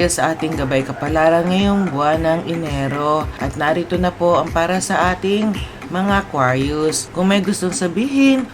sa ating gabay kapalaran ngayong buwan ng Enero. At narito na po ang para sa ating mga Aquarius. Kung may gustong sabihin,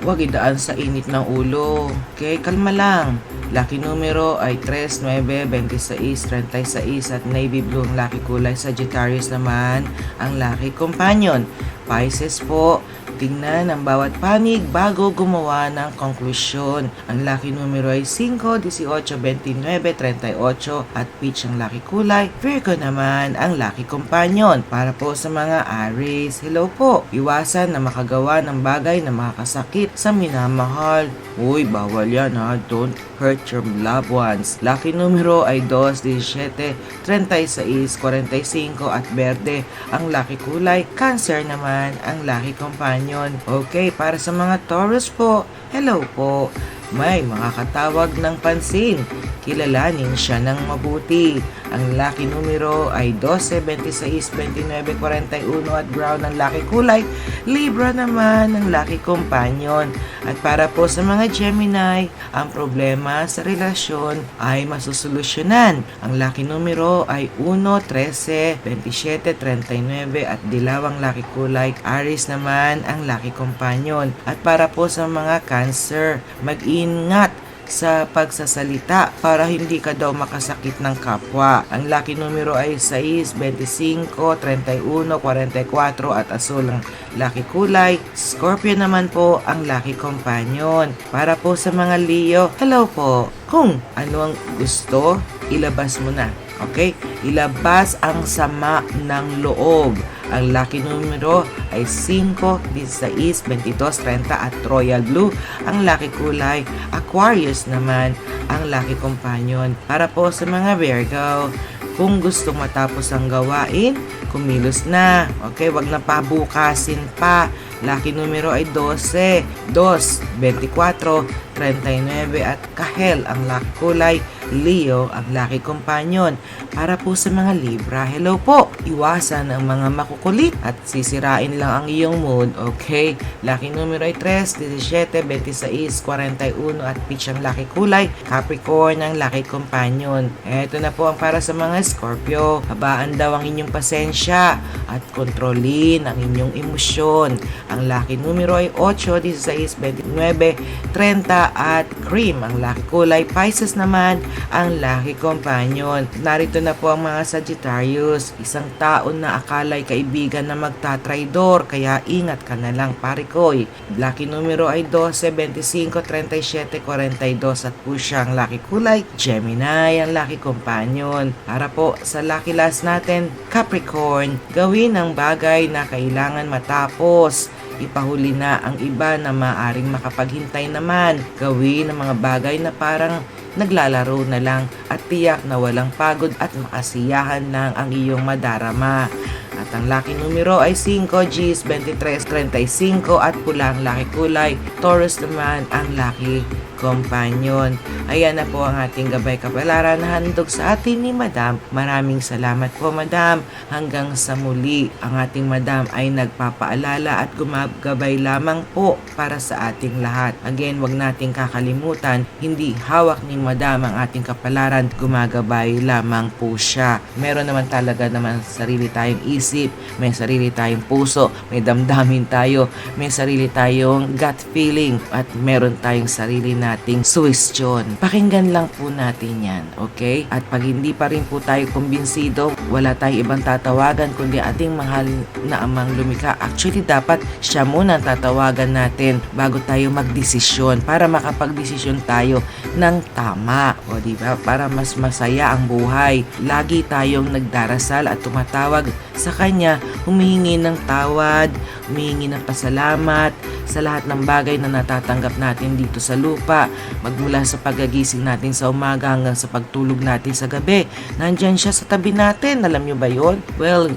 huwag idaan sa init ng ulo. Okay, kalma lang. Lucky numero ay 3, 9, 26, 36 at navy blue ang lucky kulay. Sagittarius naman ang lucky companion. Pisces po, tingnan ang bawat panig bago gumawa ng konklusyon. Ang lucky numero ay 5, 18, 29, 38 at peach ang lucky kulay. Virgo naman ang lucky companion. Para po sa mga Aries, hello po. Iwasan na makagawa ng bagay na makakasakit sa minamahal. Bawal yan ha. Don't hurt your loved ones. Lucky numero ay 2, 17, 36, 45 at berde ang lucky kulay. Cancer naman ang lucky companion. Okay, para sa mga Taurus po, hello po. May makakatawag ng pansin. Kilalanin siya ng mabuti. Ang lucky numero ay 12, 26, 29, 41 at brown ang lucky kulay. Libra naman ang lucky companion. At para po sa mga Gemini, ang problema sa relasyon ay masusolusyonan. Ang lucky numero ay 1, 13, 27, 39 at dilaw ang lucky kulay. Aries naman ang lucky companion. At para po sa mga Cancer, mag-ingat sa pagsasalita para hindi ka daw makasakit ng kapwa. Ang lucky numero ay 6, 25, 31, 44 at asul ang lucky kulay. Scorpio naman po ang lucky companion. Para po sa mga Leo, hello po. Kung ano ang gusto, ilabas mo na. Okay? Ilabas ang sama ng loob. Ang lucky numero ay 5, 16, 22, 30 at royal blue. Ang lucky kulay, Aquarius naman ang lucky companion. Para po sa mga Virgo, kung gusto matapos ang gawain, kumilos na. Okay, wag na pabukasin pa. Lucky numero ay 12, 2, 24, 39 at kahel ang lucky kulay. Leo ang lucky companion. Para po sa mga Libra, hello po. Iwasan ang mga makukulit at sisirain lang ang iyong mood. Okay, lucky numero ay 3, 17, 26, 41 at peach ang lucky kulay. Capricorn ang lucky companion. Ito na po ang para sa mga Scorpio. Habaan daw ang inyong pasensya at kontrolin ang inyong emosyon. Ang lucky numero ay 8, 16, 29, 30 at cream ang lucky kulay. Pisces naman ang lucky companion. Narito na po ang mga Sagittarius. Isang taon na akala'y kaibigan na magtatraidor, kaya ingat ka na lang parikoy. Lucky numero ay 12, 25, 37, 42 at pusya ang lucky kulay. Gemini ang lucky companion. Para po sa lucky last natin, Capricorn, gawin ang bagay na kailangan matapos. Ipahuli na ang iba na maaring makapaghintay naman. Gawin ang mga bagay na parang naglalaro na lang at tiyak na walang pagod at makasiyahan lang ang iyong madarama. At ang lucky numero ay 5, Gs, 23, 35 at pula ang lucky kulay. Taurus naman ang lucky companion. Ayan na po ang ating gabay kapalaran na handog sa atin ni Madam. Maraming salamat po Madam. Hanggang sa muli, ang ating Madam ay nagpapaalala at gumagabay lamang po para sa ating lahat. Again, wag nating kakalimutan, hindi hawak ni Madam ang ating kapalaran, gumagabay lamang po siya. Meron naman talaga naman sarili tayong isip, may sarili tayong puso, may damdamin tayo, may sarili tayong gut feeling at meron tayong sarili nating suwestyon. Pakinggan lang po natin yan, okay? At pag hindi pa rin po tayo kumbinsido, wala tayong ibang tatawagan kundi ating mahal na amang lumikha. Actually, dapat siya muna ang tatawagan natin bago tayo magdesisyon para makapagdesisyon tayo ng tama. O diba? Para mas masaya ang buhay. Lagi tayong nagdarasal at tumatawag sa Kanya, humihingi ng tawad, humihingi ng pasalamat sa lahat ng bagay na natatanggap natin dito sa lupa. Magmula sa pagagising natin sa umaga hanggang sa pagtulog natin sa gabi. Nandyan siya sa tabi natin. Alam nyo ba yun? Well,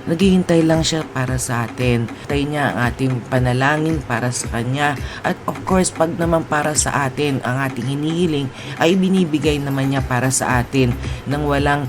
naghihintay lang siya para sa atin. Hintay niya ang ating panalangin para sa Kanya. At of course, pag naman para sa atin, ang ating hinihiling ay binibigay naman niya para sa atin nang walang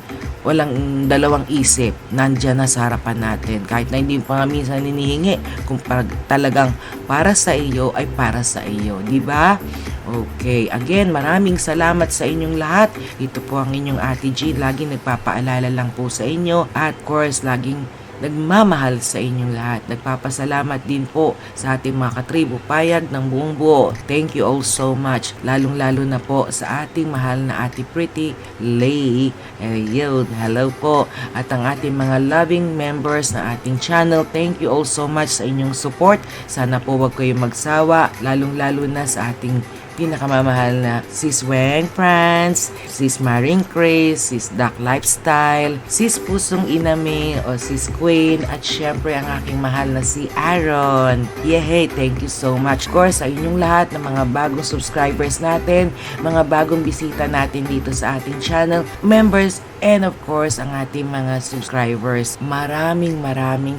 walang dalawang isip, nandyan na sa harapan natin. Kahit na hindi pa nga minsan hinihingi, kung talagang para sa iyo ay para sa iyo, di ba? Okay, again, maraming salamat sa inyong lahat. Ito po ang inyong Ate G, laging nagpapaalala lang po sa inyo at of course, laging nagmamahal sa inyong lahat. Nagpapasalamat din po sa ating mga katribo payag ng buong buo. Thank you all so much. Lalong-lalo na po sa ating mahal na Ate Pretty Lay. Ayun, hello po. At ang ating mga loving members na ating channel, thank you all so much sa inyong support. Sana po wag kayong magsawa, lalong-lalo na sa ating pinakamamahal na Sis Weng France, Sis Maring Chris, Sis Duck Lifestyle, Sis Pusong Inami o Sis Queen, at syempre ang aking mahal na si Aaron. Yehey, thank you so much. Of course, sa inyong lahat ng mga bagong subscribers natin, mga bagong bisita natin dito sa ating channel, members, and of course, ang ating mga subscribers. Maraming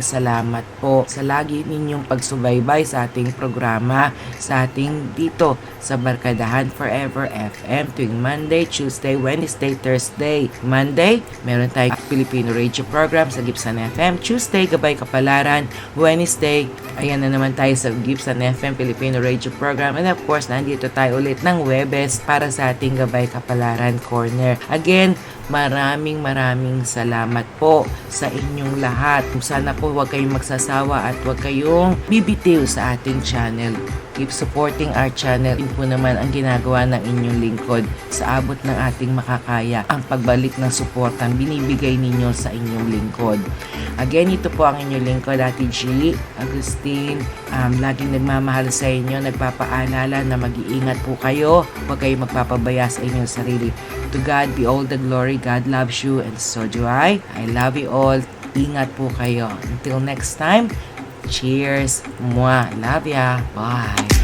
salamat po sa lagi ninyong pagsubaybay sa ating programa, sa ating dito sa Barkadahan Forever FM tuwing Monday, Tuesday, Wednesday, Thursday. Monday, meron tayong Filipino radio program sa Gibson FM. Tuesday, Gabay Kapalaran. Wednesday, ayan na naman tayo sa Gibson FM Filipino radio program. And of course, nandito tayo ulit ng Webes para sa ating Gabay Kapalaran Corner. Again, maraming salamat po sa inyong lahat. Sana po huwag kayong magsasawa at huwag kayong bibitiw sa ating channel. Keep supporting our channel. Yun po naman ang ginagawa ng inyong lingkod sa abot ng ating makakaya. Ang pagbalik ng suportang binibigay ninyo sa inyong lingkod. Again, ito po ang inyong lingkod, Ate G, Agustin. Laging nagmamahal sa inyo, nagpapaalala na mag-iingat po kayo. Huwag kayong magpapabaya sa inyong sarili. To God be all the glory. God loves you and so do I. I love you all. Ingat po kayo. Until next time, cheers. Mwah. Love ya. Bye.